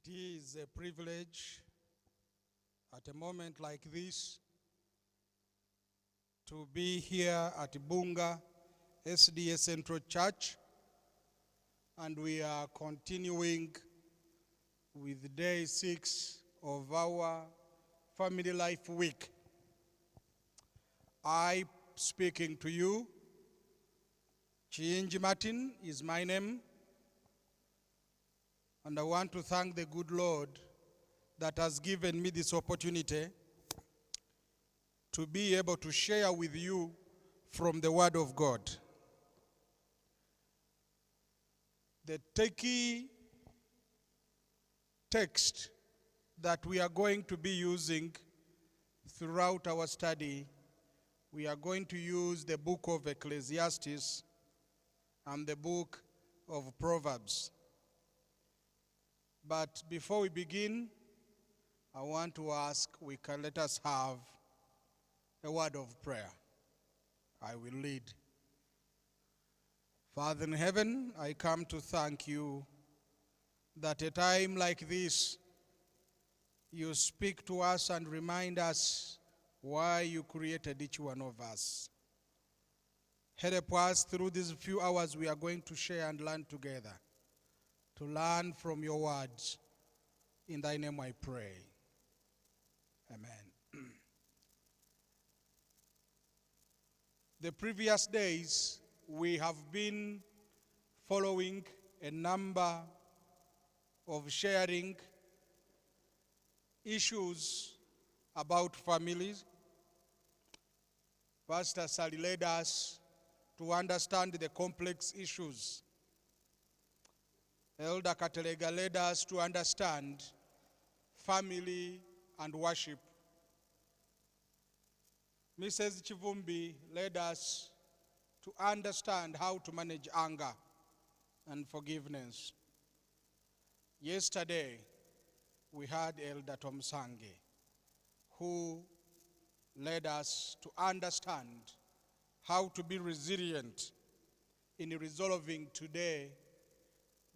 It is a privilege at a moment like this to be here at Bunga SDA Central Church, and we are continuing with day 6 of our Family Life Week. I speaking to you, Kiyingi Martin is my name, and I want to thank the good Lord that has given me this opportunity to be able to share with you from the Word of God. The key text that we are going to be using throughout our study, we are going to use the book of Ecclesiastes and the book of Proverbs. But before we begin, I want to ask, let us have a word of prayer. I will lead. Father in heaven, I come to thank you that a time like this, you speak to us and remind us why you created each one of us. Help us through these few hours we are going to share and learn together, to learn from your words. In thy name I pray. Amen. The previous days, we have been following a number of sharing issues about families. Pastor Sally led us to understand the complex issues. Elder Katelega led us to understand family and worship. Mrs. Chivumbi led us to understand how to manage anger and forgiveness. Yesterday, we had Elder Tom Sange, who led us to understand how to be resilient in resolving today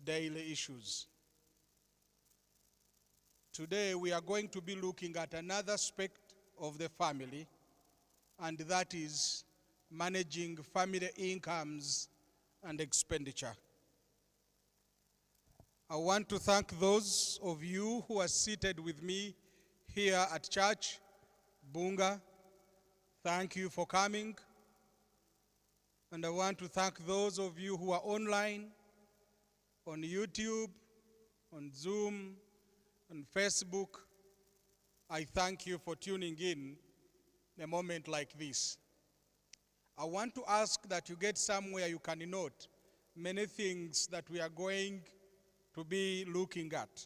daily issues. Today, we are going to be looking at another aspect of the family, and that is managing family incomes and expenditure. I want to thank those of you who are seated with me here at church, Bunga. Thank you for coming. And I want to thank those of you who are online, on YouTube, on Zoom, on Facebook. I thank you for tuning in a moment like this. I want to ask that you get somewhere you can note many things that we are going to be looking at.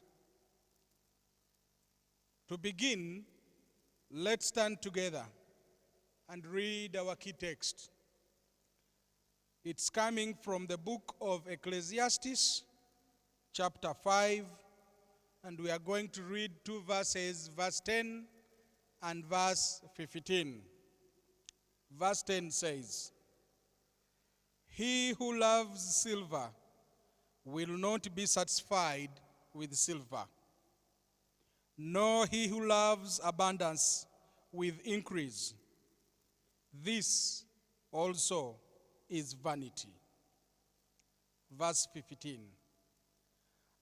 To begin, let's stand together and read our key text. It's coming from the book of Ecclesiastes, chapter 5, and we are going to read two verses, verse 10 and verse 15. Verse 10 says, "He who loves silver will not be satisfied with silver, nor he who loves abundance with increase. This also is vanity." Verse 15,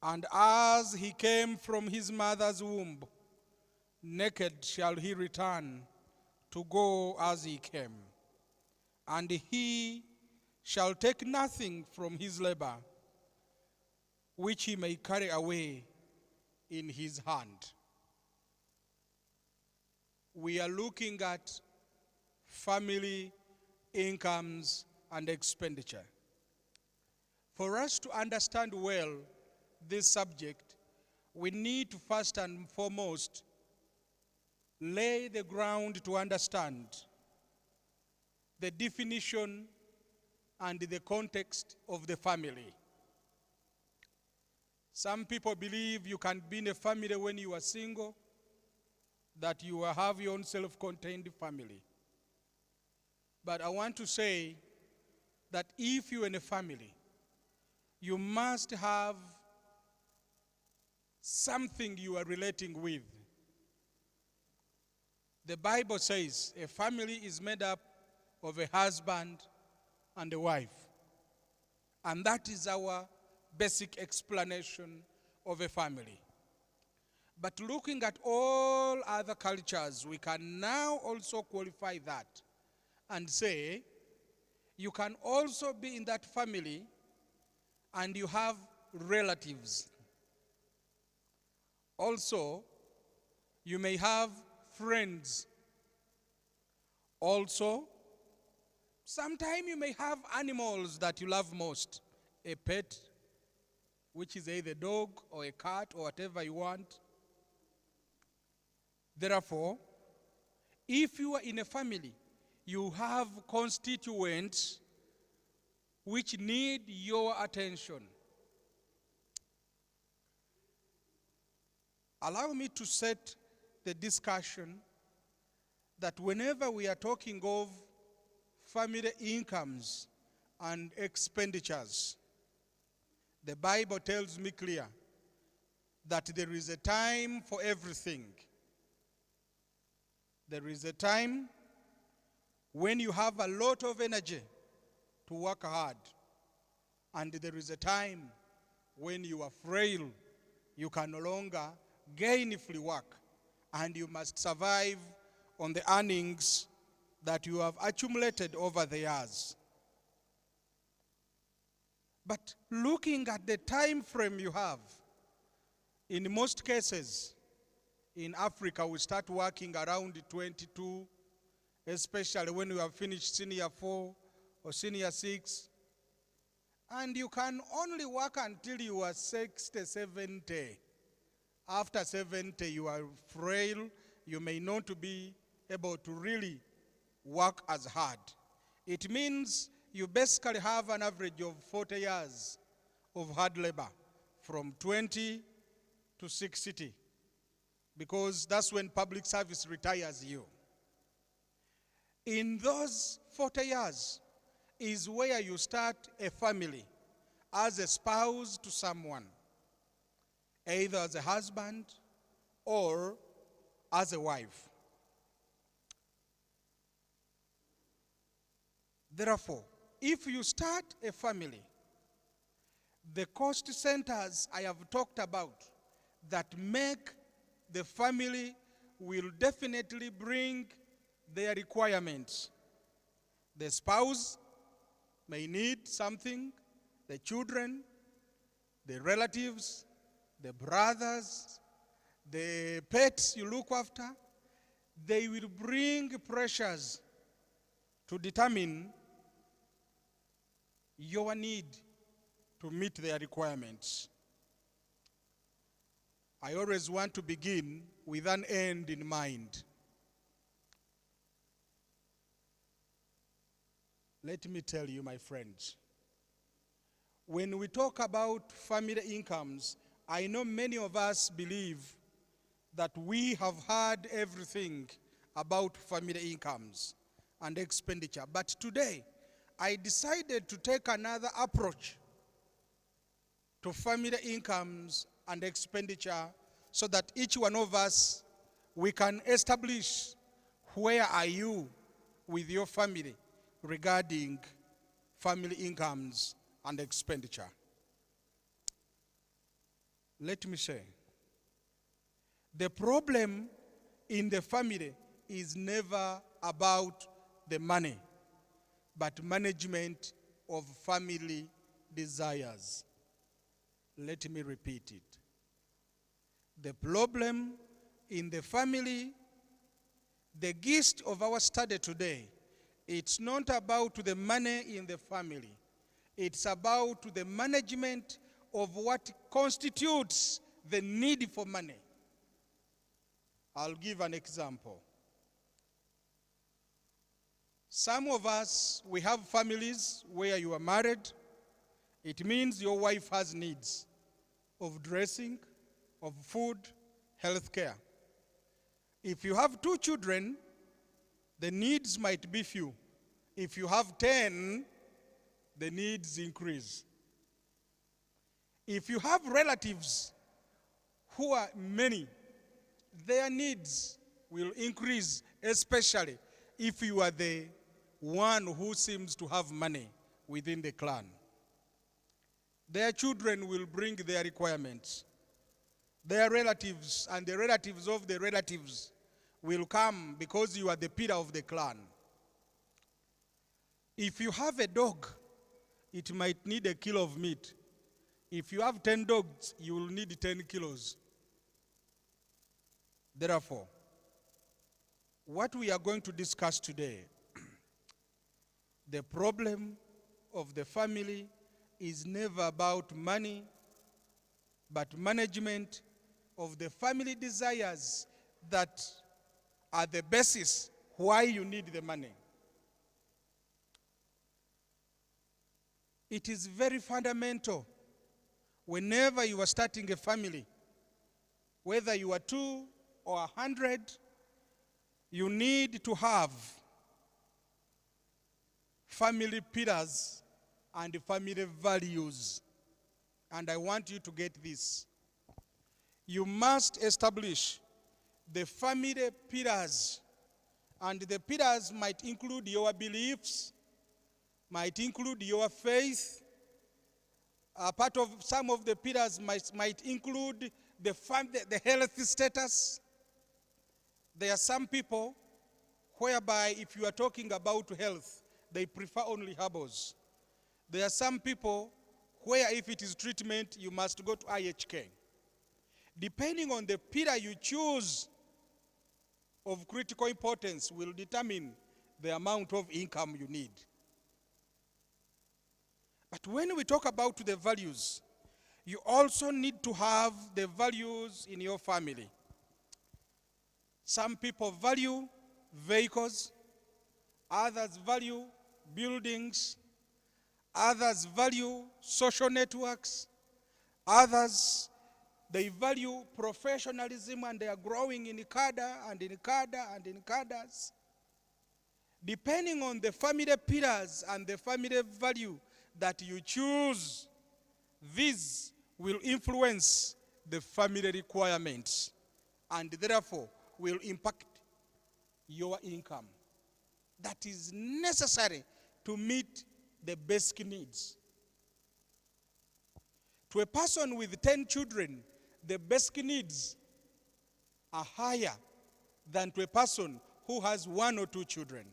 "And as he came from his mother's womb, naked shall he return to go as he came, and he shall take nothing from his labor, which he may carry away in his hand." We are looking at family incomes and expenditure. For us to understand well this subject, we need to first and foremost lay the ground to understand the definition and the context of the family. Some people believe you can be in a family when you are single, that you will have your own self-contained family. But I want to say that if you're in a family, you must have something you are relating with. The Bible says a family is made up of a husband and a wife. And that is our basic explanation of a family. But looking at all other cultures, we can now also qualify that and say you can also be in that family and you have relatives. Also, you may have friends. Also, sometimes you may have animals that you love most. A pet, which is either a dog or a cat or whatever you want. Therefore, if you are in a family, you have constituents which need your attention. Allow me to set the discussion that whenever we are talking of family incomes and expenditures, the Bible tells me clear that there is a time for everything. There is a time when you have a lot of energy to work hard, and there is a time when you are frail, you can no longer gainfully work, and you must survive on the earnings that you have accumulated over the years. But looking at the time frame you have, in most cases, in Africa, we start working around 22, especially when you have finished senior 4 or senior 6. And you can only work until you are 60, 70. After 70, you are frail. You may not be able to really work as hard. It means you basically have an average of 40 years of hard labor, from 20 to 60, because that's when public service retires you. In those 40 years is where you start a family as a spouse to someone, either as a husband or as a wife. Therefore, if you start a family, the cost centers I have talked about that make the family will definitely bring their requirements. The spouse may need something, the children, the relatives, the brothers, the pets you look after, they will bring pressures to determine your need to meet their requirements. I always want to begin with an end in mind. Let me tell you, my friends, when we talk about family incomes, I know many of us believe that we have heard everything about family incomes and expenditure. But today, I decided to take another approach to family incomes and expenditure so that each one of us, we can establish where are you with your family regarding family incomes and expenditure. Let me say, the problem in the family is never about the money, but management of family desires. Let me repeat it. The problem in the family, the gist of our study today, it's not about the money in the family. It's about the management of what constitutes the need for money. I'll give an example. Some of us, we have families where you are married. It means your wife has needs of dressing, of food, health care. If you have 2 children, the needs might be few. If you have 10, the needs increase. If you have relatives who are many, their needs will increase, especially if you are the one who seems to have money within the clan. Their children will bring their requirements. Their relatives and the relatives of the relatives will come because you are the pillar of the clan. If you have a dog, it might need a kilo of meat. If you have 10 dogs, you will need 10 kilos. Therefore, what we are going to discuss today, the problem of the family is never about money, but management of the family desires that are the basis why you need the money. It is very fundamental whenever you are starting a family, whether you are 2 or 100, you need to have family pillars and family values. And I want you to get this. You must establish the family pillars, and the pillars might include your beliefs, might include your faith. Part of some of the pillars might include the health status. There are some people whereby if you are talking about health, they prefer only herbals. There are some people where if it is treatment, you must go to IHK. Depending on the pillar you choose of critical importance will determine the amount of income you need. But when we talk about the values, you also need to have the values in your family. Some people value vehicles, others value buildings, others value social networks, others, they value professionalism and they are growing in cadre and in cadre and in cadres. Depending on the family pillars and the family value that you choose, these will influence the family requirements and therefore will impact your income. That is necessary to meet the basic needs. To a person with 10 children, the basic needs are higher than to a person who has 1 or 2 children.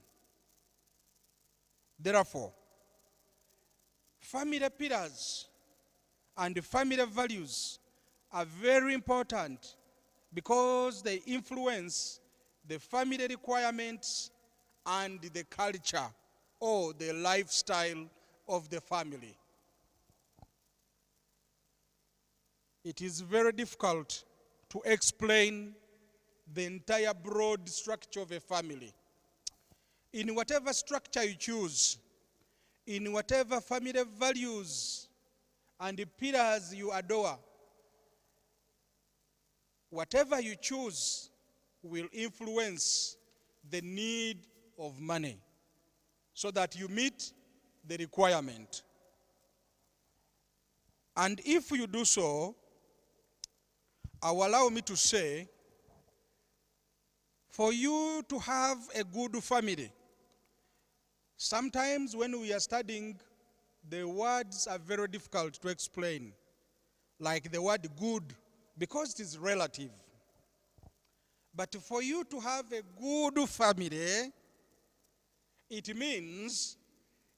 Therefore, family pillars and family values are very important because they influence the family requirements and the culture or the lifestyle of the family. It is very difficult to explain the entire broad structure of a family. In whatever structure you choose, in whatever family values and the pillars you adore, whatever you choose will influence the need of money so that you meet the requirement. And if you do so, I will allow me to say, for you to have a good family, sometimes when we are studying, the words are very difficult to explain, like the word good, because it is relative. But for you to have a good family, it means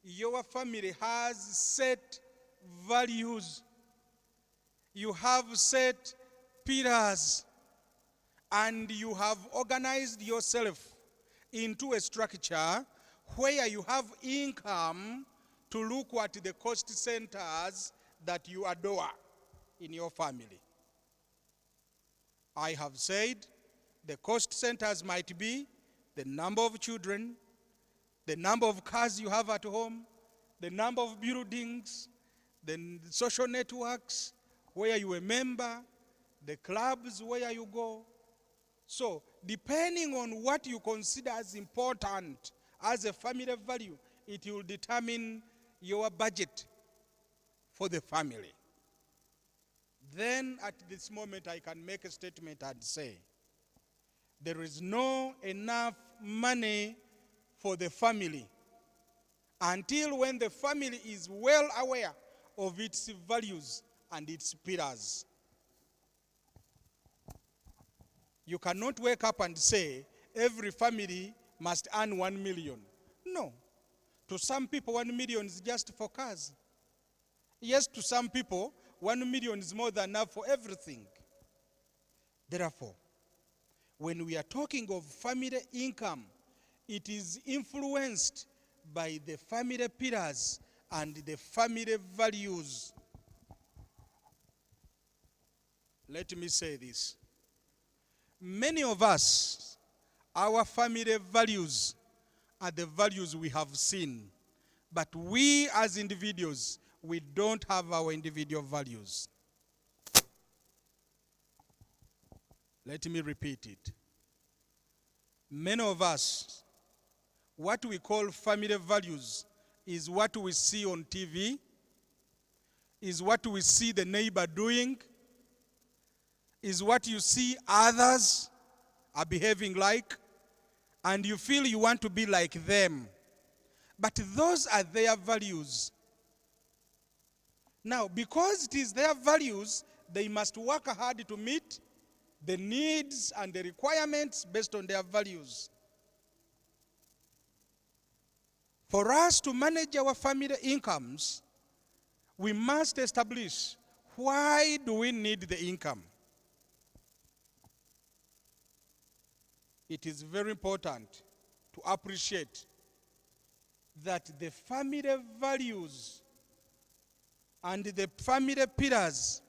your family has set values. You have set pillars, and you have organized yourself into a structure where you have income to look at the cost centers that you adore in your family. I have said the cost centers might be the number of children, the number of cars you have at home, the number of buildings, the social networks where you are a member, the clubs where you go. So, depending on what you consider as important as a family value, it will determine your budget for the family. then at this moment I can make a statement and say, there is no enough money for the family until when the family is well aware of its values and its pillars. You cannot wake up and say, every family must earn 1 million. No. To some people, 1 million is just for cars. Yes, to some people, 1 million is more than enough for everything. Therefore, when we are talking of family income, it is influenced by the family pillars and the family values. Let me say this. Many of us, our family values are the values we have seen. But we as individuals, we don't have our individual values. Let me repeat it. Many of us, what we call family values is what we see on TV, is what we see the neighbor doing, is what you see others are behaving like, and you feel you want to be like them. But those are their values. Now, because it is their values, they must work hard to meet the needs and the requirements based on their values. For us to manage our family incomes, we must establish, why do we need the income? It is very important to appreciate that the family values and the family pillars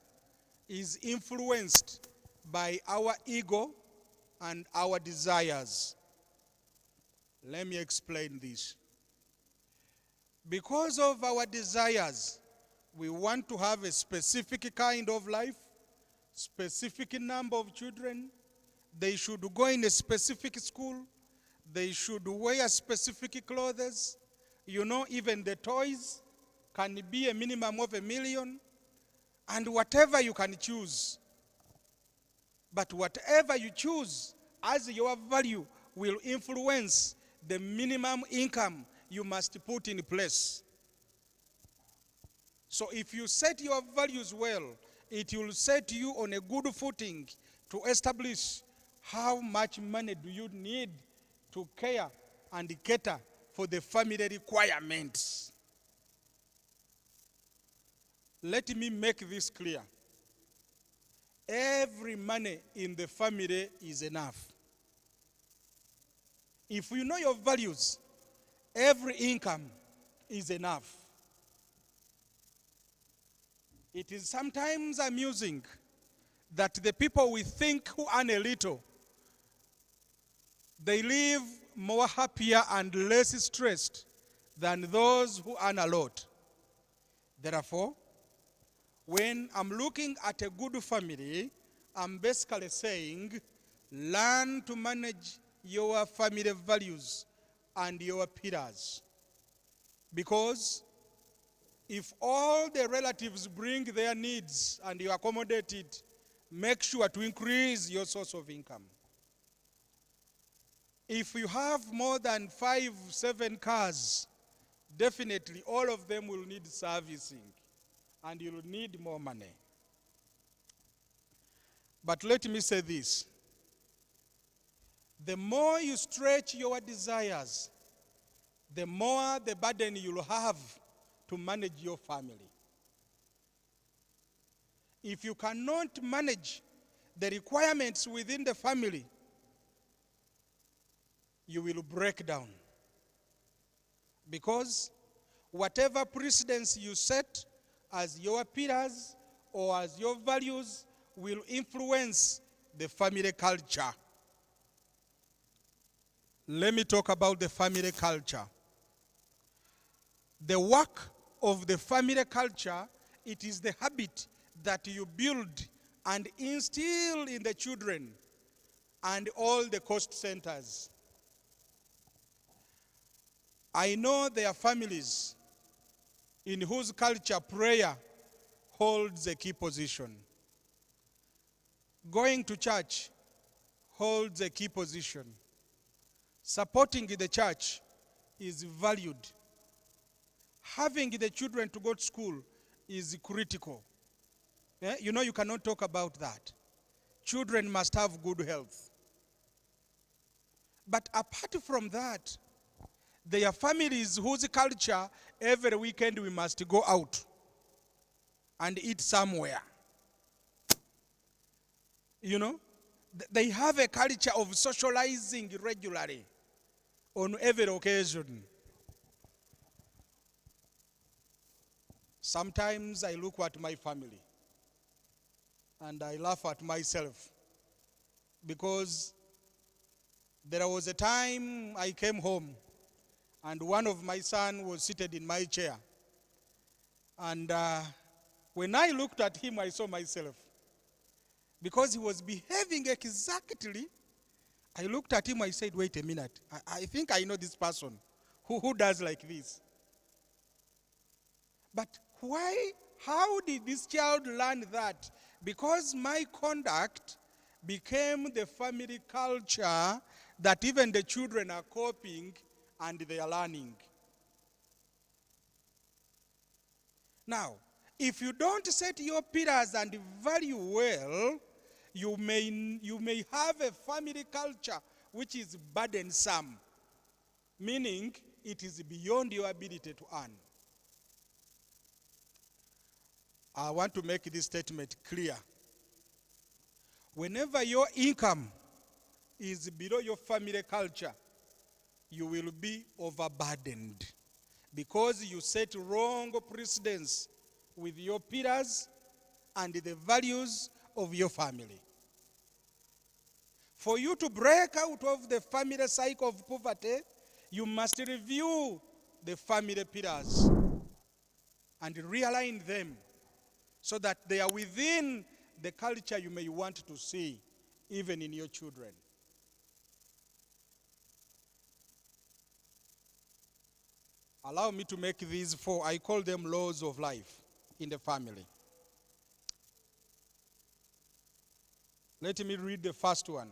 is influenced by our ego and our desires. Let me explain this. Because of our desires, we want to have a specific kind of life, specific number of children. They should go in a specific school. They should wear specific clothes. You know, even the toys can be a minimum of $1 million. And whatever you can choose. But whatever you choose as your value will influence the minimum income you must put in place. So if you set your values well, it will set you on a good footing to establish how much money do you need to care and cater for the family requirements. Let me make this clear. Every money in the family is enough. If you know your values, every income is enough. It is sometimes amusing that the people we think who earn a little, they live more happier and less stressed than those who earn a lot. Therefore, when I'm looking at a good family, I'm basically saying, learn to manage your family values and your pillars. Because if all the relatives bring their needs and you accommodate it, make sure to increase your source of income. If you have more than 5, 7 cars, definitely all of them will need servicing and you'll need more money. But let me say this. The more you stretch your desires, the more the burden you'll have to manage your family. If you cannot manage the requirements within the family, you will break down. Because whatever precedence you set as your pillars or as your values will influence the family culture. Let me talk about the family culture. The work of the family culture, it is the habit that you build and instill in the children and all the cost centers. I know there are families in whose culture prayer holds a key position. Going to church holds a key position. Supporting the church is valued. Having the children to go to school is critical. You know, you cannot talk about that. Children must have good health. But apart from that, there are families whose culture, every weekend we must go out and eat somewhere. You know, they have a culture of socializing regularly on every occasion. Sometimes I look at my family and I laugh at myself, because there was a time I came home and one of my sons was seated in my chair. And when I looked at him, I saw myself. Because he was behaving exactly, I looked at him, I said, wait a minute, I think I know this person who does like this. But why, how did this child learn that? Because my conduct became the family culture that even the children are copying and they are learning. Now, if you don't set your pillars and value well, you may have a family culture which is burdensome, meaning it is beyond your ability to earn. I want to make this statement clear. Whenever your income is below your family culture, you will be overburdened, because you set wrong precedents with your pillars and the values of your family. For you to break out of the family cycle of poverty, you must review the family pillars and realign them so that they are within the culture you may want to see, even in your children. Allow me to make these four, I call them laws of life in the family. Let me read the first one.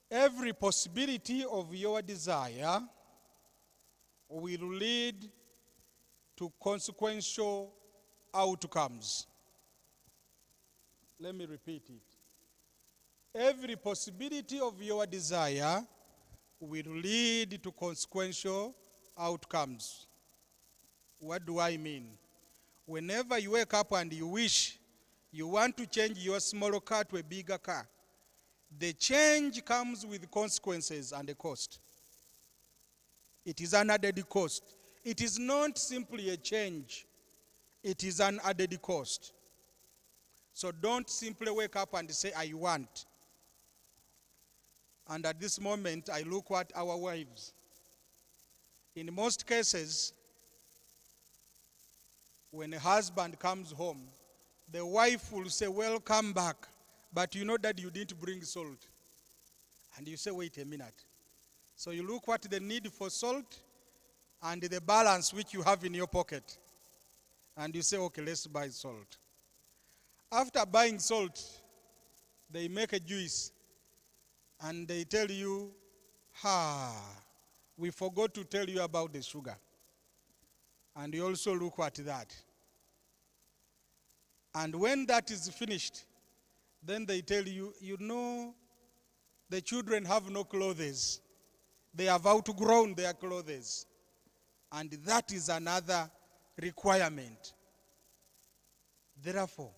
Every possibility of your desire will lead to consequential outcomes. Let me repeat it. Every possibility of your desire will lead to consequential outcomes. What do I mean? Whenever you wake up and you wish you want to change your smaller car to a bigger car, the change comes with consequences and a cost. It is an added cost. It is not simply a change. It is an added cost. So don't simply wake up and say, I want. And at this moment, I look at our wives. In most cases, when a husband comes home, the wife will say, well, come back. But you know that you didn't bring salt. And you say, wait a minute. So you look at the need for salt and the balance which you have in your pocket. And you say, okay, let's buy salt. After buying salt, they make a juice. And they tell you, we forgot to tell you about the sugar. And you also look at that. And when that is finished, then they tell you, you know, the children have no clothes. They have outgrown their clothes. And that is another requirement. Therefore,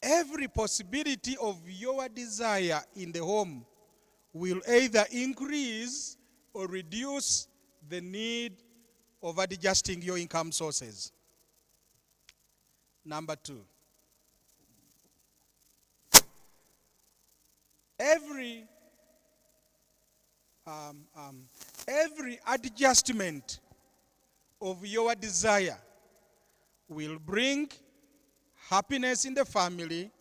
every possibility of your desire in the home will either increase or reduce the need of adjusting your income sources. Number two, every adjustment of your desire will bring happiness in the family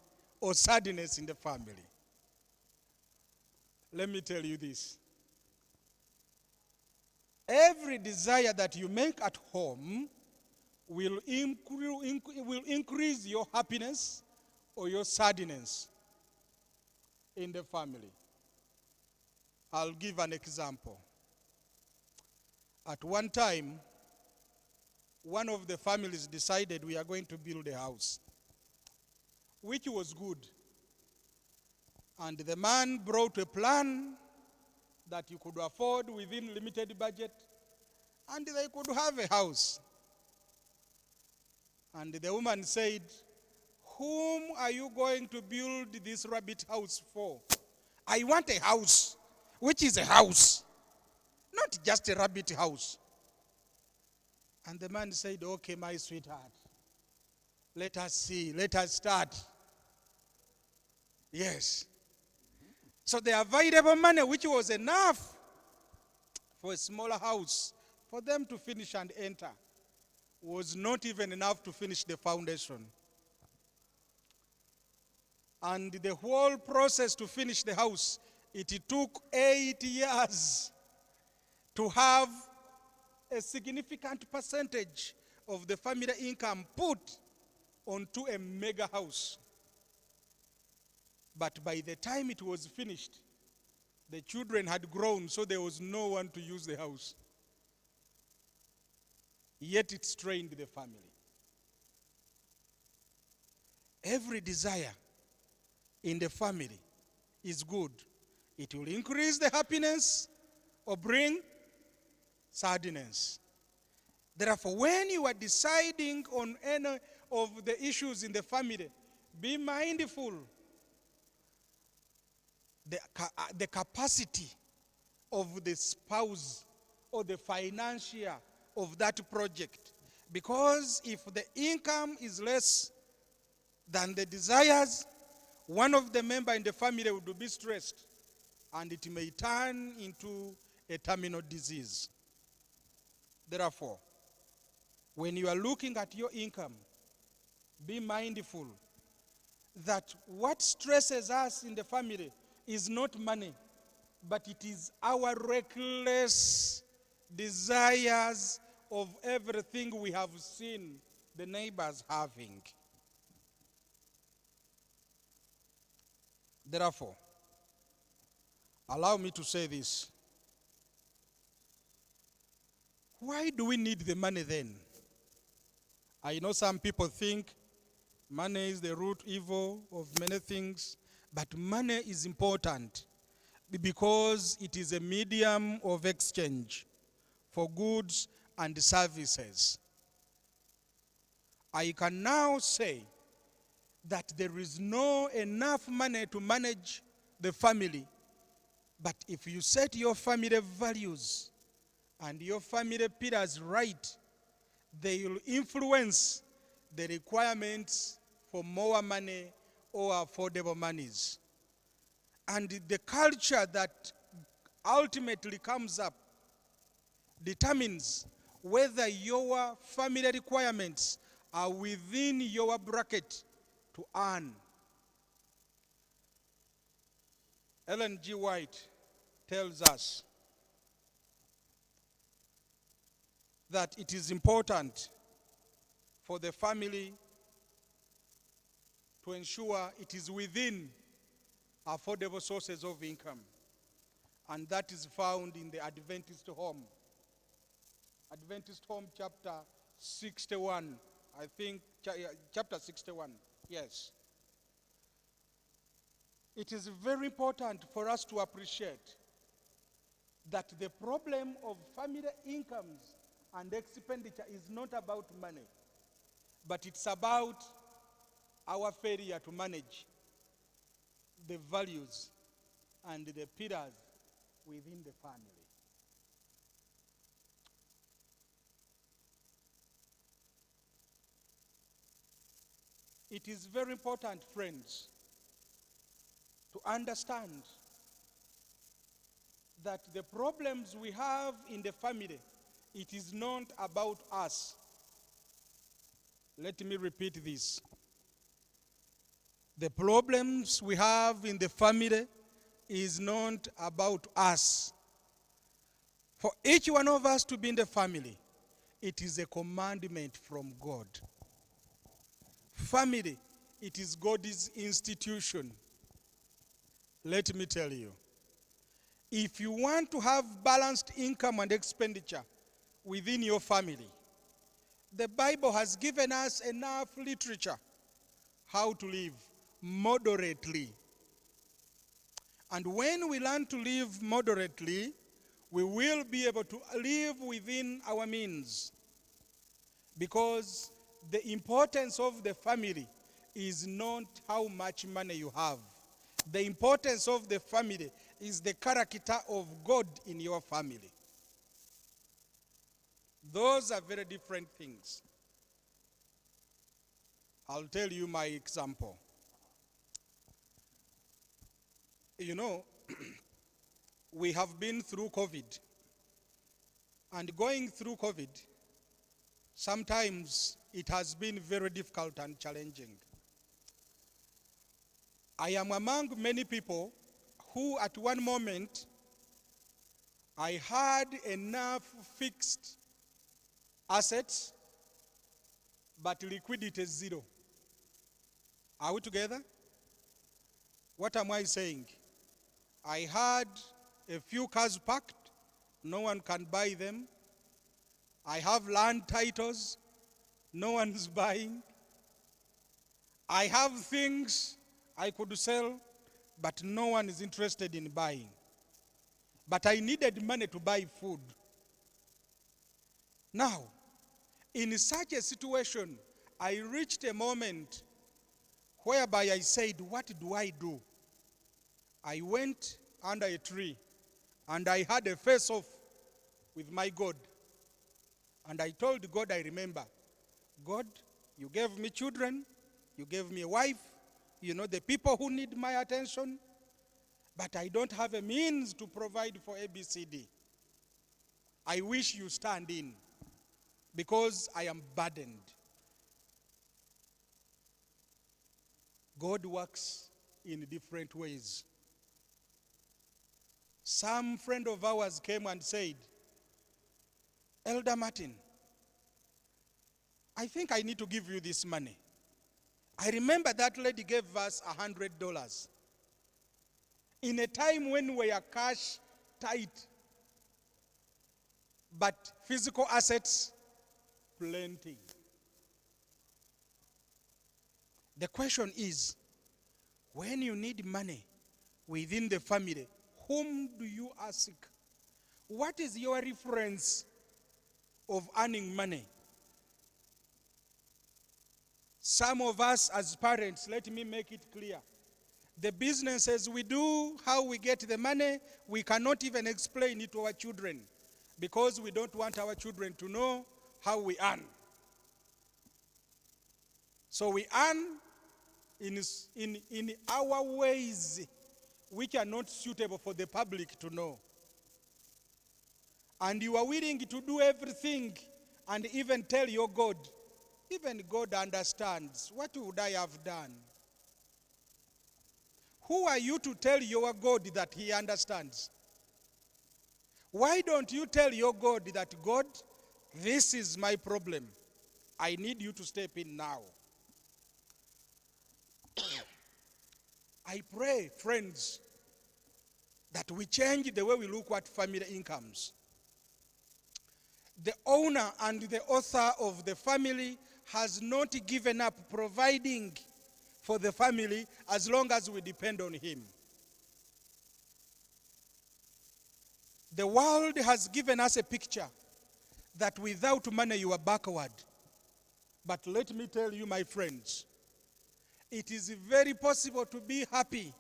or sadness in the family. Let me tell you this. Every desire that you make at home will increase your happiness or your sadness in the family. I'll give an example. At one time, one of the families decided we are going to build a house, which was good. And the man brought a plan that you could afford within limited budget, and they could have a house. And the woman said, "Whom are you going to build this rabbit house for? I want a house, which is a house, not just a rabbit house." And the man said, "Okay, my sweetheart, let us see, let us start." Yes. So the available money, which was enough for a smaller house, for them to finish and enter, was not even enough to finish the foundation. And the whole process to finish the house, it took 8 years to have a significant percentage of the family income put onto a mega house. But by the time it was finished, the children had grown, so there was no one to use the house. Yet it strained the family. Every desire in the family is good. It will increase the happiness or bring sadness. Therefore, when you are deciding on any of the issues in the family, be mindful the capacity of the spouse or the financier of that project. Because if the income is less than the desires, one of the members in the family would be stressed, and it may turn into a terminal disease. Therefore, when you are looking at your income, be mindful that what stresses us in the family is not money, but it is our reckless desires of everything we have seen the neighbors having. Therefore, allow me to say this. Why do we need the money then? I know some people think money is the root evil of many things, but money is important because it is a medium of exchange for goods and services. I can now say that there is no enough money to manage the family, but if you set your family values and your family pillars right, they will influence the requirements for more money or affordable monies. And the culture that ultimately comes up determines whether your family requirements are within your bracket to earn. Ellen G. White tells us that it is important for the family to ensure it is within affordable sources of income. And that is found in the Adventist Home. Adventist Home chapter 61, I think, chapter 61, yes. It is very important for us to appreciate that the problem of family incomes and expenditure is not about money, but it's about our failure to manage the values and the pillars within the family. It is very important, friends, to understand that the problems we have in the family, it is not about us. Let me repeat this. The problems we have in the family is not about us. For each one of us to be in the family, it is a commandment from God. Family, it is God's institution. Let me tell you, if you want to have balanced income and expenditure within your family, the Bible has given us enough literature how to live moderately. And when we learn to live moderately, we will be able to live within our means. Because the importance of the family is not how much money you have. The importance of the family is the character of God in your family. Those are very different things. I'll tell you my example. You know, we have been through COVID. And going through COVID, sometimes it has been very difficult and challenging. I am among many people who at one moment, I had enough fixed assets, but liquidity is zero. Are we together? What am I saying? I had a few cars parked, no one can buy them. I have land titles, no one is buying. I have things I could sell, but no one is interested in buying. But I needed money to buy food. Now, in such a situation, I reached a moment whereby I said, what do I do? I went under a tree and I had a face-off with my God. And I told God, I remember, God, you gave me children, you gave me a wife, you know, the people who need my attention, but I don't have a means to provide for ABCD. I wish you stand in because I am burdened. God works in different ways. Some friend of ours came and said, Elder Martin, I think I need to give you this money. I remember that lady gave us $100 in a time when we are cash tight, but physical assets plenty. The question is, when you need money within the family, whom do you ask? What is your reference of earning money? Some of us as parents, let me make it clear. The businesses we do, how we get the money, we cannot even explain it to our children because we don't want our children to know how we earn. So we earn in our ways which are not suitable for the public to know. And you are willing to do everything and even tell your God. Even God understands. What would I have done? Who are you to tell your God that he understands? Why don't you tell your God that, God, this is my problem. I need you to step in now. I pray, friends, that we change the way we look at family incomes. The owner and the author of the family has not given up providing for the family as long as we depend on him. The world has given us a picture that without money you are backward. But let me tell you, my friends, it is very possible to be happy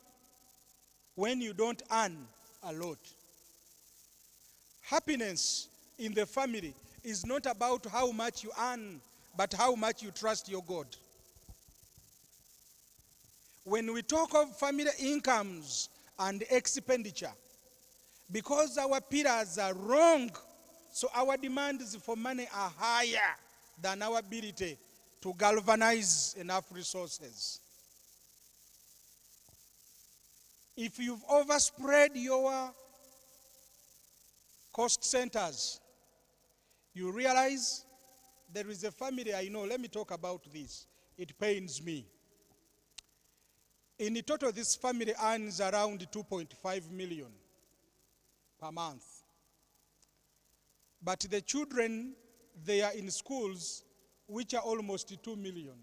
when you don't earn a lot. Happiness in the family is not about how much you earn, but how much you trust your God. When we talk of family incomes and expenditure, because our pillars are wrong, so our demands for money are higher than our ability to galvanize enough resources. If you've overspread your cost centers, you realize there is a family I know. Let me talk about this. It pains me. In total, this family earns around 2.5 million per month. But the children, they are in schools which are almost 2 million.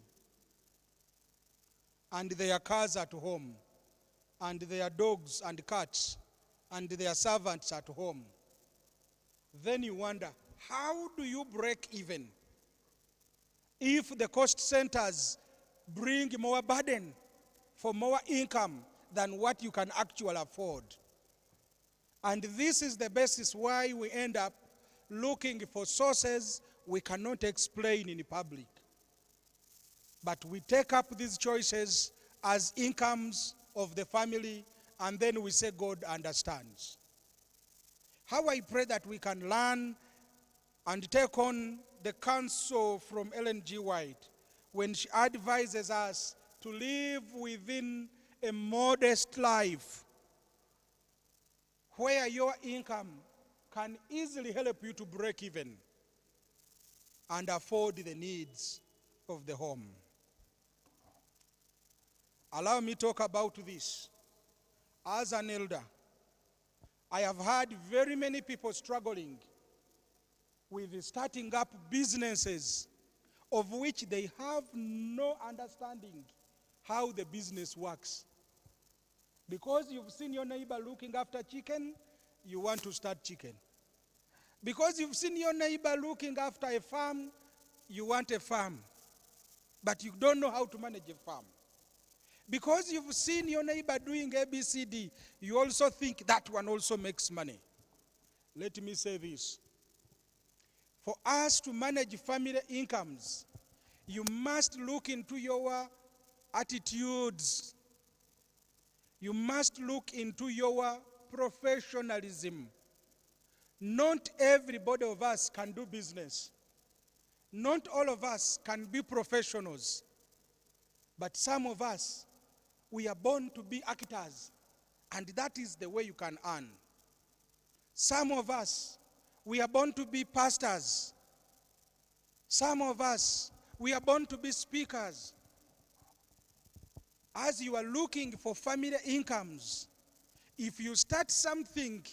And their cars at home, and their dogs and cats, and their servants at home. Then you wonder, how do you break even if the cost centers bring more burden for more income than what you can actually afford? And this is the basis why we end up looking for sources we cannot explain in public. But we take up these choices as incomes of the family, and then we say God understands. How I pray that we can learn and take on the counsel from Ellen G. White when she advises us to live within a modest life where your income can easily help you to break even and afford the needs of the home. Allow me to talk about this. As an elder, I have had very many people struggling with starting up businesses of which they have no understanding how the business works. Because you've seen your neighbor looking after chicken, you want to start chicken. Because you've seen your neighbor looking after a farm, you want a farm. But you don't know how to manage a farm. Because you've seen your neighbor doing ABCD, you also think that one also makes money. Let me say this. For us to manage family incomes, you must look into your attitudes. You must look into your professionalism. Not everybody of us can do business. Not all of us can be professionals. But some of us, we are born to be actors, and that is the way you can earn. Some of us, we are born to be pastors. Some of us, we are born to be speakers. As you are looking for family incomes, if you start something,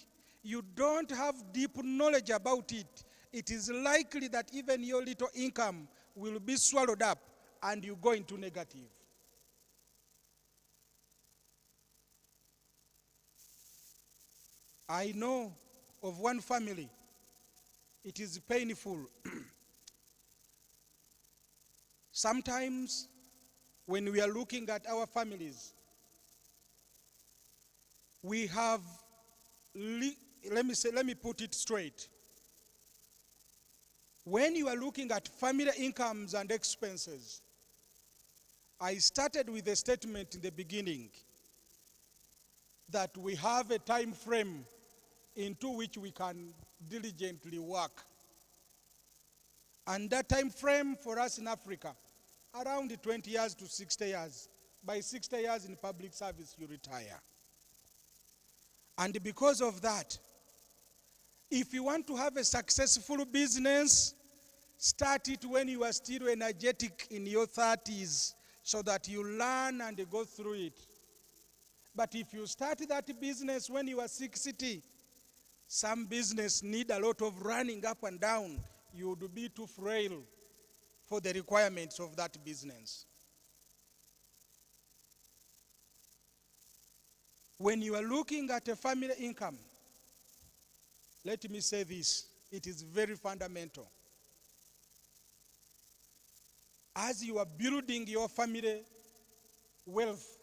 you don't have deep knowledge about it, it is likely that even your little income will be swallowed up and you go into negative. I know of one family. It is painful. Sometimes when we are looking at our families, we have, let me put it straight. When you are looking at family incomes and expenses, I started with a statement in the beginning that we have a time frame into which we can diligently work. And that time frame for us in Africa, around 20 years to 60 years. By 60 years in public service, you retire. And because of that, if you want to have a successful business, start it when you are still energetic in your 30s so that you learn and go through it. But if you start that business when you are 60, some business need a lot of running up and down. You would be too frail for the requirements of that business. When you are looking at a family income, let me say this, it is very fundamental. As you are building your family wealth,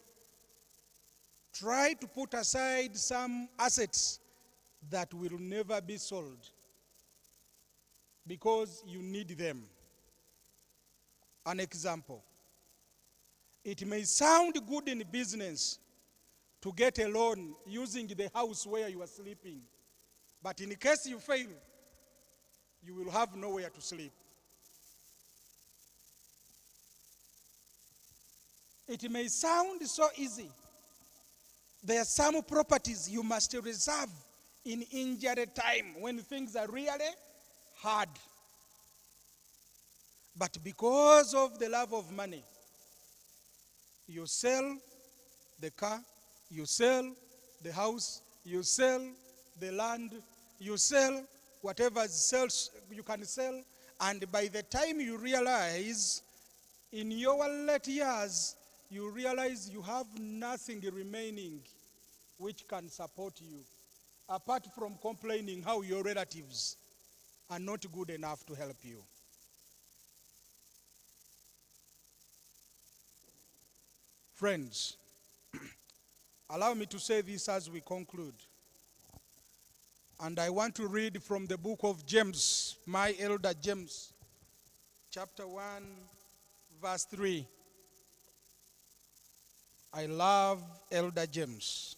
try to put aside some assets that will never be sold because you need them. An example, it may sound good in business to get a loan using the house where you are sleeping, but in case you fail, you will have nowhere to sleep. It may sound so easy. There are some properties you must reserve in injury time when things are really hard. But because of the love of money, you sell the car, you sell the house, you sell the land, you sell whatever sells you can sell, and by the time you realize, in your late years, you realize you have nothing remaining which can support you, apart from complaining how your relatives are not good enough to help you. Friends, allow me to say this as we conclude. And I want to read from the book of James, my elder James, chapter 1, verse 3. I love Elder James.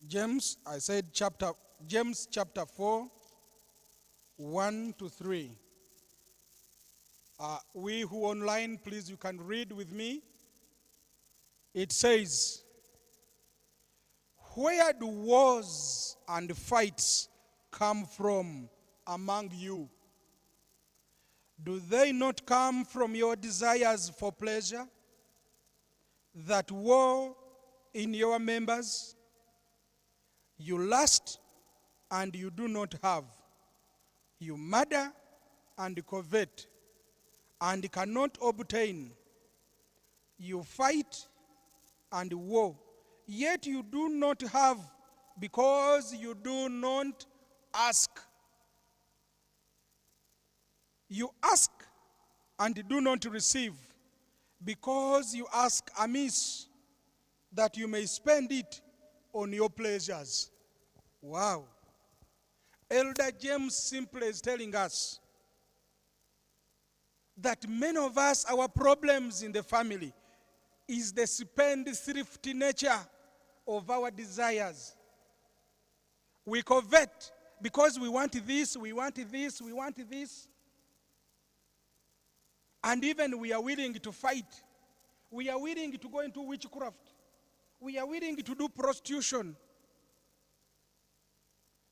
James, I said James chapter 4, 1 to 3. We who online, please, you can read with me. It says, "Where do wars and fights come from among you? Do they not come from your desires for pleasure that war in your members? You lust and you do not have. You murder and covet and cannot obtain. You fight and war, yet you do not have because you do not ask. You ask and do not receive because you ask amiss, that you may spend it on your pleasures." Wow. Elder James simply is telling us that many of us, our problems in the family is the spendthrift nature of our desires. We covet because we want this, we want this, we want this. And even we are willing to fight. We are willing to go into witchcraft. We are willing to do prostitution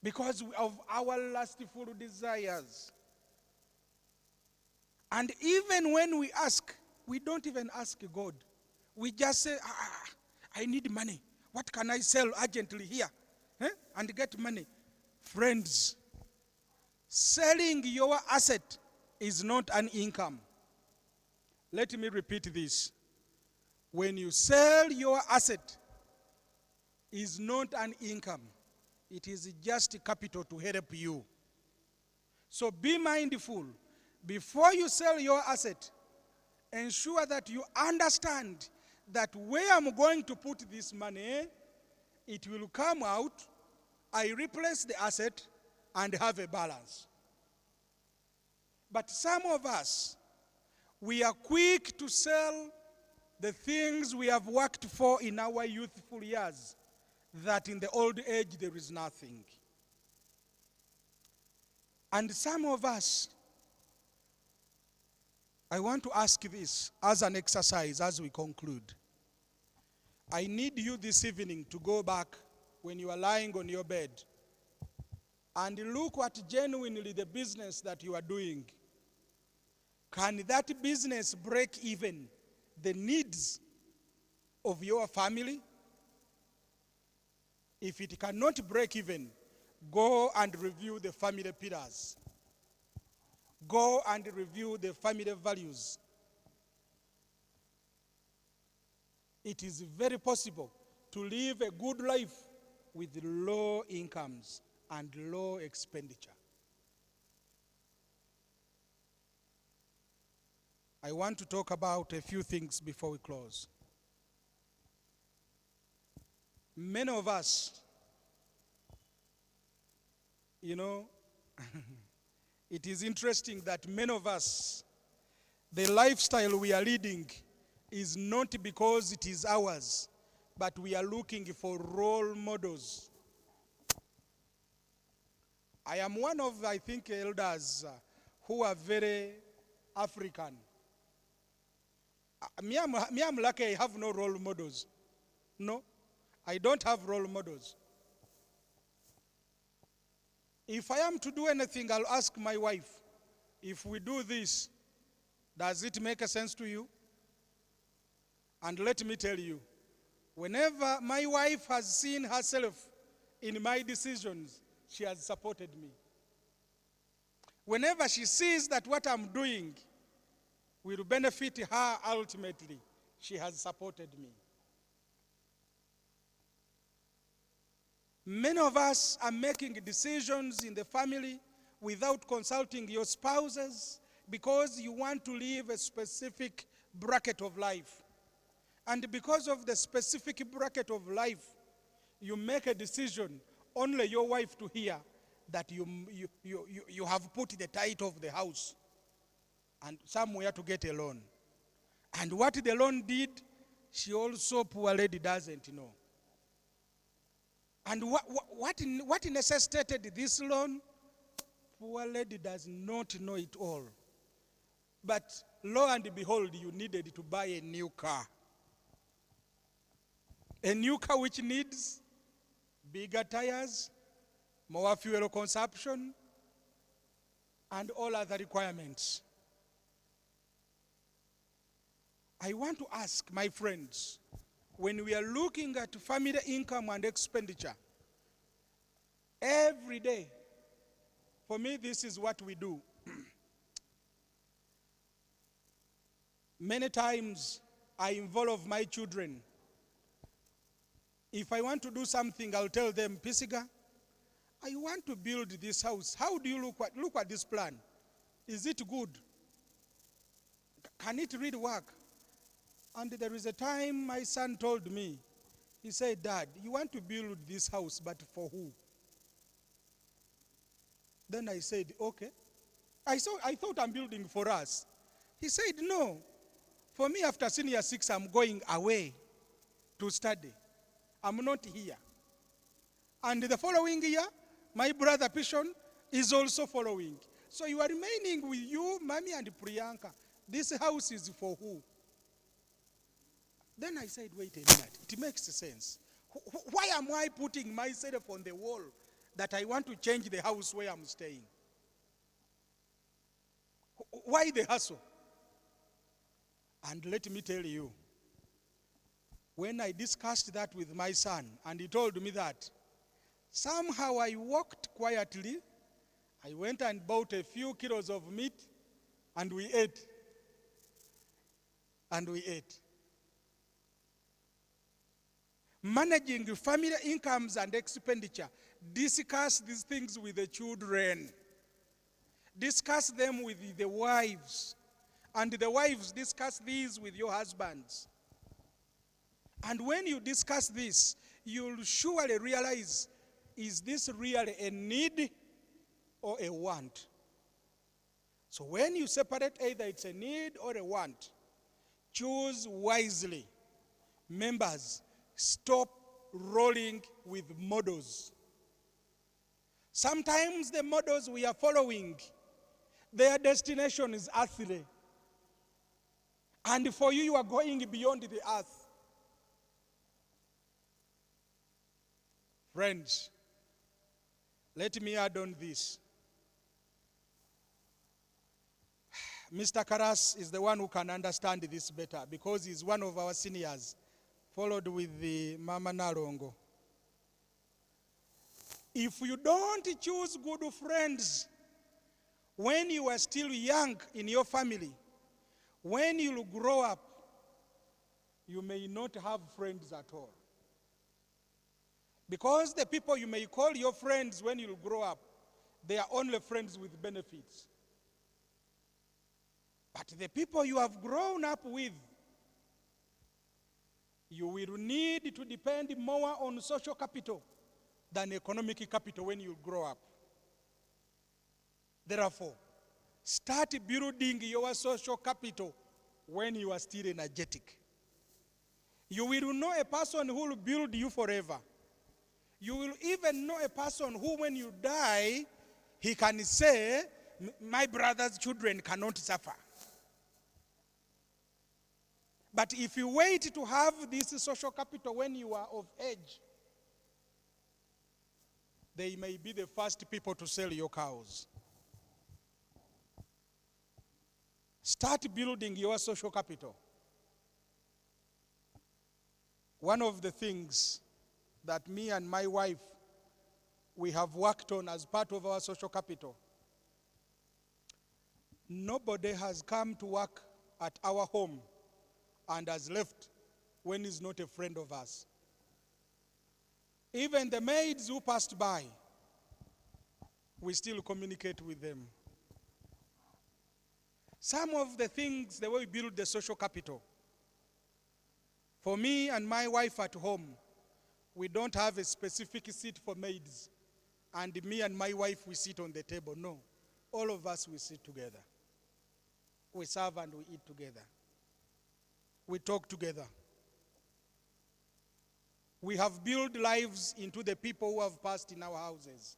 because of our lustful desires. And even when we ask, we don't even ask God. We just say, I need money. What can I sell urgently here? And get money. Friends, selling your asset is not an income. Let me repeat this. When you sell your asset, is not an income. It is just capital to help you. So be mindful. Before you sell your asset, ensure that you understand that where I'm going to put this money, it will come out, I replace the asset, and have a balance. But some of us, we are quick to sell the things we have worked for in our youthful years, that in the old age there is nothing. And some of us, I want to ask this as an exercise as we conclude. I need you this evening to go back when you are lying on your bed and look at genuinely the business that you are doing. Can that business break even the needs of your family? If it cannot break even, go and review the family pillars. Go and review the family values. It is very possible to live a good life with low incomes and low expenditure. I want to talk about a few things before we close. Many of us, it is interesting that many of us, the lifestyle we are leading is not because it is ours, but we are looking for role models. I am one of, I think, elders who are very African. Me, I'm lucky I have no role models. No. I don't have role models. If I am to do anything, I'll ask my wife, if we do this, does it make a sense to you? And let me tell you, whenever my wife has seen herself in my decisions, she has supported me. Whenever she sees that what I'm doing will benefit her ultimately, she has supported me. Many of us are making decisions in the family without consulting your spouses because you want to live a specific bracket of life. And because of the specific bracket of life, you make a decision, only your wife to hear that you have put the title of the house and somewhere to get a loan. And what the loan did, she also, poor lady, doesn't know. And what necessitated this loan, poor lady does not know it all. But lo and behold, you needed to buy a new car. A new car which needs bigger tires, more fuel consumption, and all other requirements. I want to ask my friends, when we are looking at family income and expenditure, every day, for me, this is what we do. Many times, I involve my children. If I want to do something, I'll tell them, Pisiga, I want to build this house. How do you look at this plan? Is it good? Can it really work? And there is a time my son told me, he said, Dad, you want to build this house, but for who? Then I said, okay. I thought I'm building for us. He said, no. For me, after senior 6, I'm going away to study. I'm not here. And the following year, my brother Pishon is also following. So you are remaining with you, Mami and Priyanka. This house is for who? Then I said, wait a minute, it makes sense. Why am I putting myself on the wall that I want to change the house where I'm staying? Why the hustle? And let me tell you, when I discussed that with my son, and he told me that, somehow I walked quietly, I went and bought a few kilos of meat, and we ate. And we ate. Managing family incomes and expenditure. Discuss these things with the children. Discuss them with the wives. And the wives, discuss these with your husbands. And when you discuss this, you'll surely realize, is this really a need or a want? So when you separate either it's a need or a want, choose wisely. Members, stop rolling with models. Sometimes the models we are following, their destination is earthly. And for you, you are going beyond the earth. Friends, let me add on this. Mr. Karas is the one who can understand this better because he's one of our seniors, followed with the Mama Narongo. If you don't choose good friends when you are still young in your family, when you grow up, you may not have friends at all. Because the people you may call your friends when you grow up, they are only friends with benefits. But the people you have grown up with, you will need to depend more on social capital than economic capital when you grow up. Therefore, start building your social capital when you are still energetic. You will know a person who will build you forever. You will even know a person who, when you die, he can say, my brother's children cannot suffer. But if you wait to have this social capital when you are of age, they may be the first people to sell your cows. Start building your social capital. One of the things that me and my wife, we have worked on as part of our social capital, nobody has come to work at our home and has left when he's not a friend of us. Even the maids who passed by, we still communicate with them. Some of the things, the way we build the social capital. For me and my wife at home, we don't have a specific seat for maids. And me and my wife, we sit on the table. No. All of us, we sit together. We serve and we eat together. We talk together. We have built lives into the people who have passed in our houses.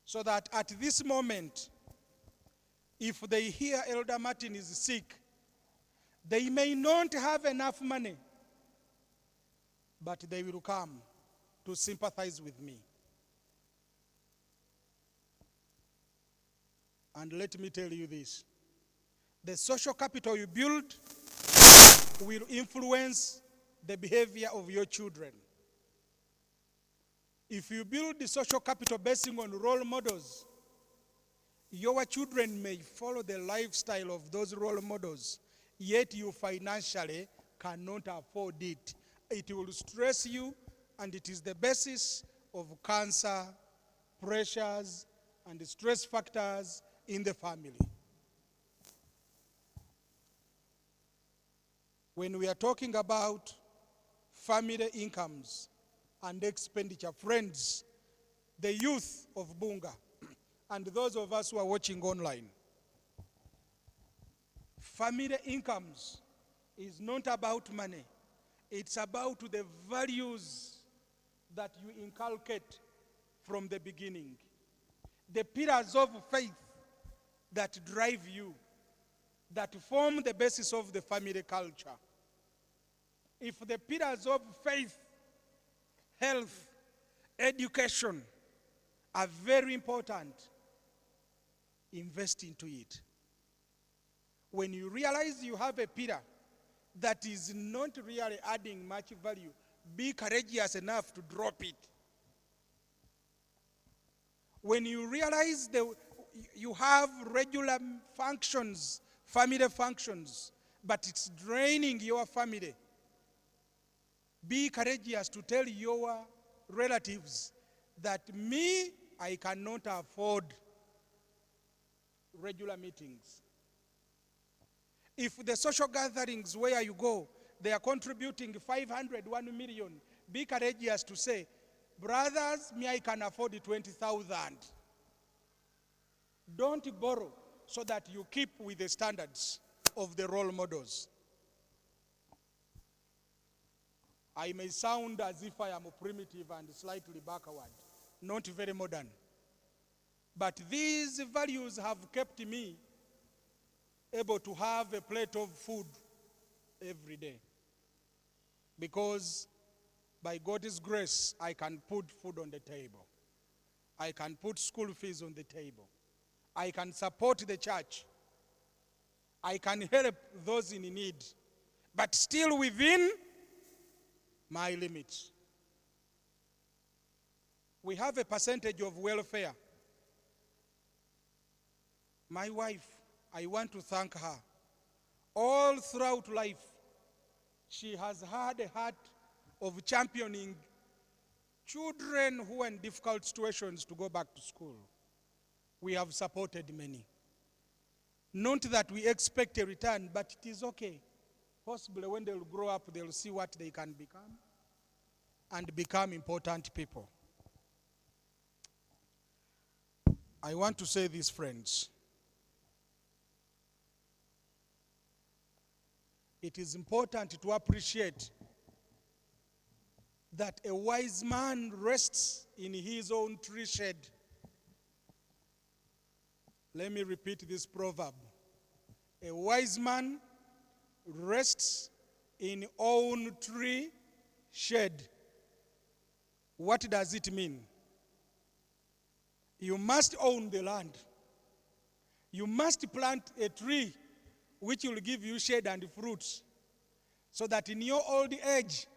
So that at this moment, if they hear Elder Martin is sick, they may not have enough money, but they will come to sympathize with me. And let me tell you this. The social capital you build will influence the behavior of your children. If you build the social capital basing on role models, your children may follow the lifestyle of those role models, yet you financially cannot afford it. It will stress you, and it is the basis of cancer, pressures, and stress factors in the family. When we are talking about family incomes and expenditure, friends, the youth of Bunga, and those of us who are watching online, family incomes is not about money. It's about the values that you inculcate from the beginning. The pillars of faith that drive you, that form the basis of the family culture. If the pillars of faith, health, education are very important, invest into it. When you realize you have a pillar that is not really adding much value, be courageous enough to drop it. When you realize you have regular functions, family functions, but it's draining your family, be courageous to tell your relatives that I cannot afford regular meetings. If the social gatherings where you go, they are contributing 500, 1 million, be courageous to say, brothers, I can afford 20,000. Don't borrow so that you keep with the standards of the role models. I may sound as if I am primitive and slightly backward, not very modern. But these values have kept me able to have a plate of food every day. Because by God's grace, I can put food on the table. I can put school fees on the table. I can support the church. I can help those in need, but still within my limits. We have a percentage of welfare. My wife, I want to thank her. All throughout life, she has had a heart of championing children who are in difficult situations to go back to school. We have supported many. Not that we expect a return, but it is okay. Possibly when they'll grow up, they'll see what they can become and become important people. I want to say this, friends. It is important to appreciate that a wise man rests in his own tree shade. Let me repeat this proverb. A wise man rests in own tree shed. What does it mean? You must own the land. You must plant a tree which will give you shade and fruits, so that in your old age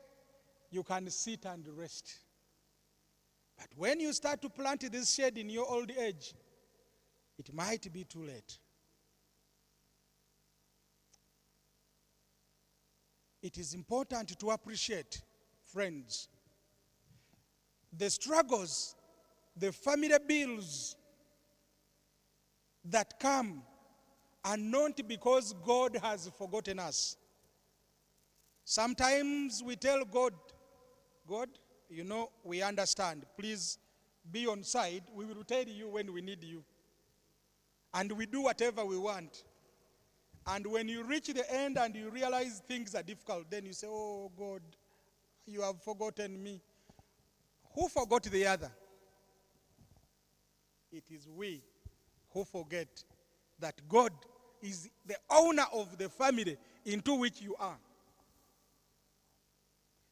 you can sit and rest. But when you start to plant this shade in your old age, it might be too late. It is important to appreciate, friends, the struggles, the family bills that come are not because God has forgotten us. Sometimes we tell God, God, we understand. Please be on side. We will tell you when we need you. And we do whatever we want. And when you reach the end and you realize things are difficult, then you say, oh God, you have forgotten me. Who forgot the other? It is we who forget that God is the owner of the family into which you are.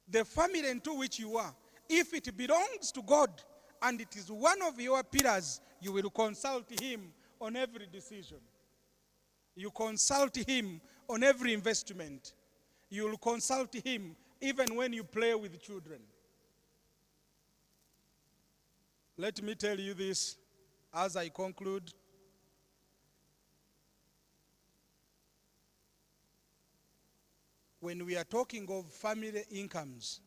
The family into which you are, if it belongs to God and it is one of your pillars, you will consult him on every decision. You consult him on every investment. You will consult him even when you play with children. Let me tell you this as I conclude. When we are talking of family incomes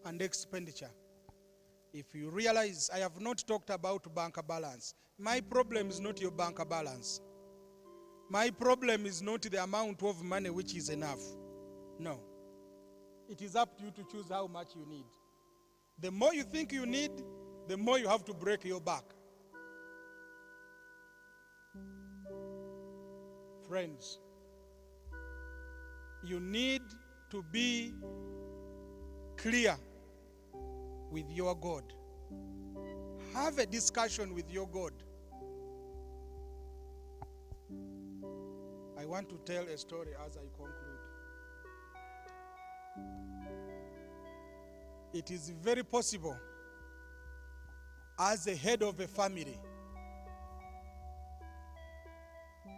and expenditure, if you realize I have not talked about bank balance. My problem is not your bank balance. My problem is not the amount of money which is enough. No. It is up to you to choose how much you need. The more you think you need, the more you have to break your back. Friends, you need to be clear with your God. Have a discussion with your God. I want to tell a story as I conclude. It is very possible, as a head of a family,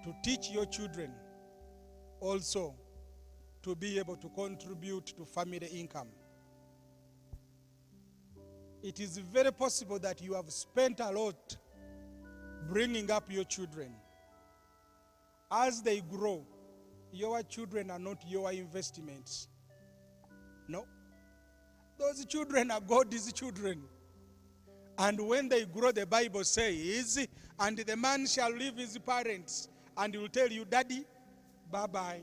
to teach your children also to be able to contribute to family income. It is very possible that you have spent a lot bringing up your children. As they grow, your children are not your investments. No. Those children are God's children. And when they grow, the Bible says, and the man shall leave his parents, and he will tell you, Daddy, bye-bye.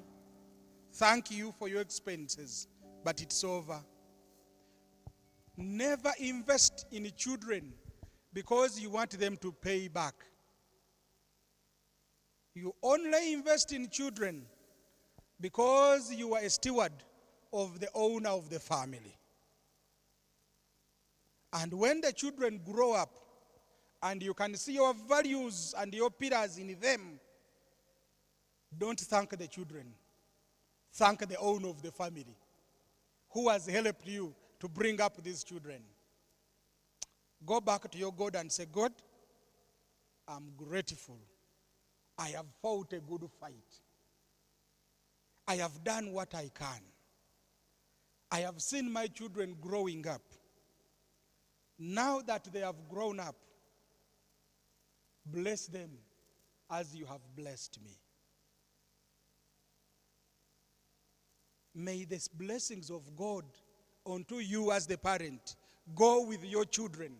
Thank you for your expenses, but it's over. Never invest in children because you want them to pay back. You only invest in children because you are a steward of the owner of the family. And when the children grow up and you can see your values and your pillars in them, don't thank the children. Thank the owner of the family who has helped you to bring up these children. Go back to your God and say, God, I'm grateful. I have fought a good fight. I have done what I can. I have seen my children growing up. Now that they have grown up, bless them as you have blessed me. May the blessings of God unto you as the parent go with your children.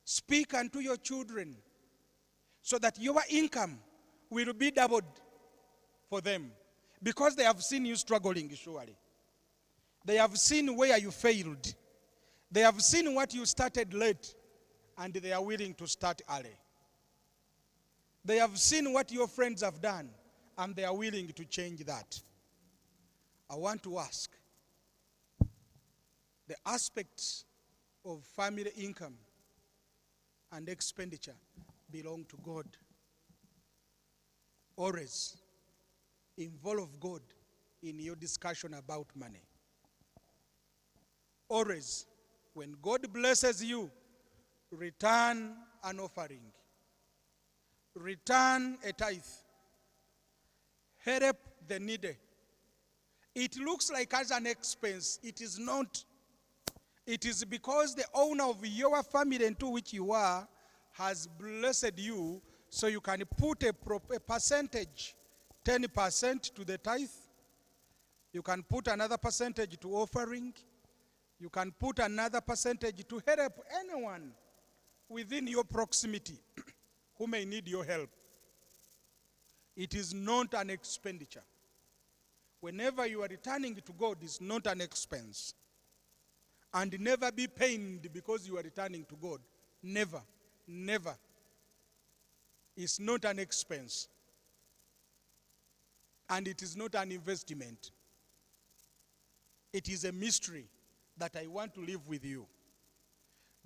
Speak unto your children so that your income will be doubled for them, because they have seen you struggling, surely. They have seen where you failed. They have seen what you started late, and they are willing to start early. They have seen what your friends have done, and they are willing to change that. I want to ask, the aspects of family income and expenditure belong to God. Always. Involve God in your discussion about money. Always, when God blesses you, return an offering. Return a tithe. Help the needy. It looks like as an expense. It is not. It is because the owner of your family into which you are has blessed you, so you can put a percentage, 10% to the tithe. You can put another percentage to offering. You can put another percentage to help anyone within your proximity who may need your help. It is not an expenditure. Whenever you are returning to God, it's not an expense. And never be pained because you are returning to God. Never, never. It's not an expense. And it is not an investment. It is a mystery that I want to live with you.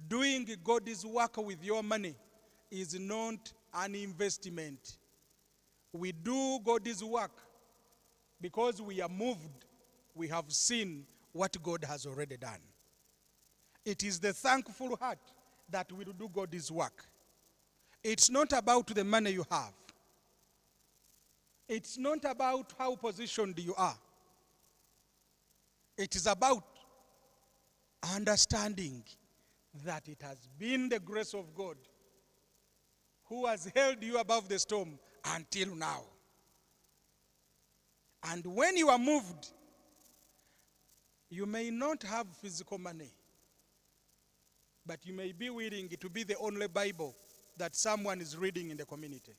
Doing God's work with your money is not an investment. We do God's work because we are moved. We have seen what God has already done. It is the thankful heart that will do God's work. It's not about the money you have. It's not about how positioned you are. It is about understanding that it has been the grace of God who has held you above the storm until now. And when you are moved, you may not have physical money, but you may be willing to be the only Bible that someone is reading in the community.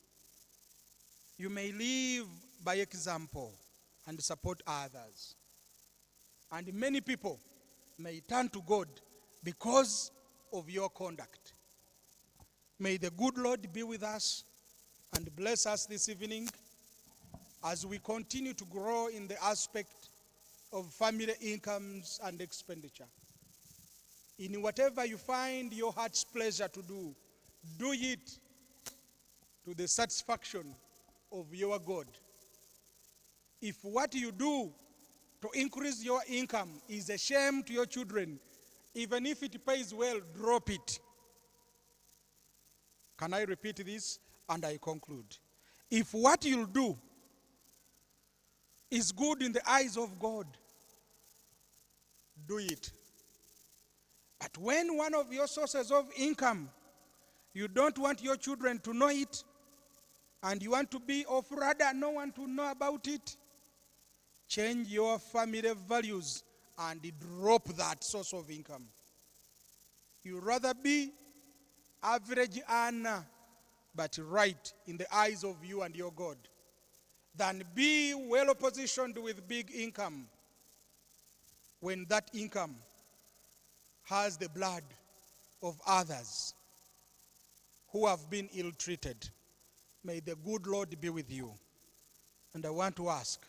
You may live by example and support others. And many people may turn to God because of your conduct. May the good Lord be with us and bless us this evening as we continue to grow in the aspect of family incomes and expenditure. In whatever you find your heart's pleasure to do, do it to the satisfaction of your God. If what you do to increase your income is a shame to your children, even if it pays well, drop it. Can I repeat this? And I conclude. If what you'll do is good in the eyes of God, do it. But when one of your sources of income, you don't want your children to know it, and you want to be of rather no one to know about it, change your family values and drop that source of income. You rather be average earner, but right in the eyes of you and your God, than be well positioned with big income when that income has the blood of others who have been ill-treated. May the good Lord be with you. And I want to ask,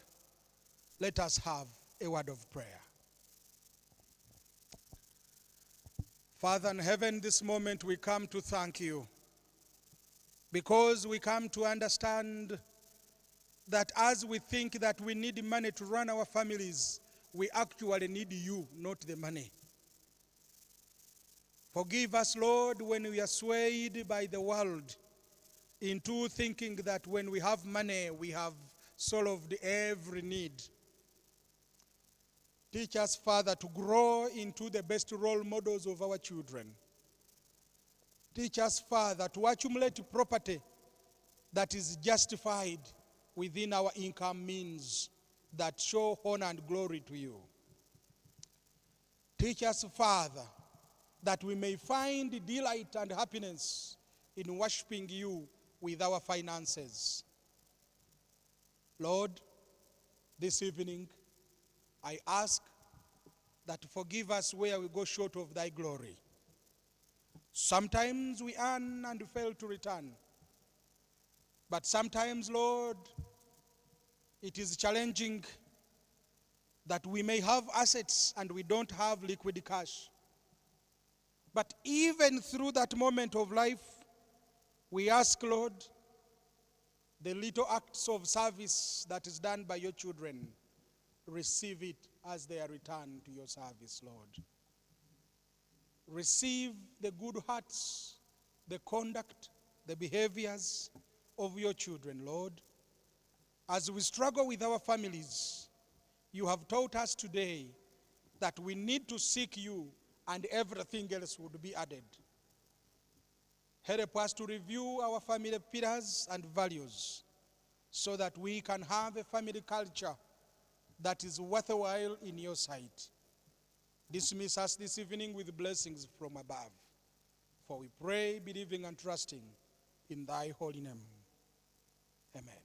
let us have a word of prayer. Father in heaven, this moment we come to thank you because we come to understand that as we think that we need money to run our families, we actually need you, not the money. Forgive us, Lord, when we are swayed by the world into thinking that when we have money, we have solved every need. Teach us, Father, to grow into the best role models of our children. Teach us, Father, to accumulate property that is justified within our income means that show honor and glory to you. Teach us, Father, that we may find delight and happiness in worshiping you with our finances. Lord, this evening, I ask that forgive us where we go short of thy glory. Sometimes we earn and fail to return. But sometimes, Lord, it is challenging that we may have assets and we don't have liquid cash. But even through that moment of life, we ask, Lord, The little acts of service that is done by your children, receive it as they are returned to your service, Lord. Receive the good hearts, the conduct, the behaviors of your children, Lord. As we struggle with our families, you have taught us today that we need to seek you and everything else would be added. Help us to review our family pillars and values so that we can have a family culture that is worthwhile in your sight. Dismiss us this evening with blessings from above. For we pray, believing and trusting in thy holy name. Amen.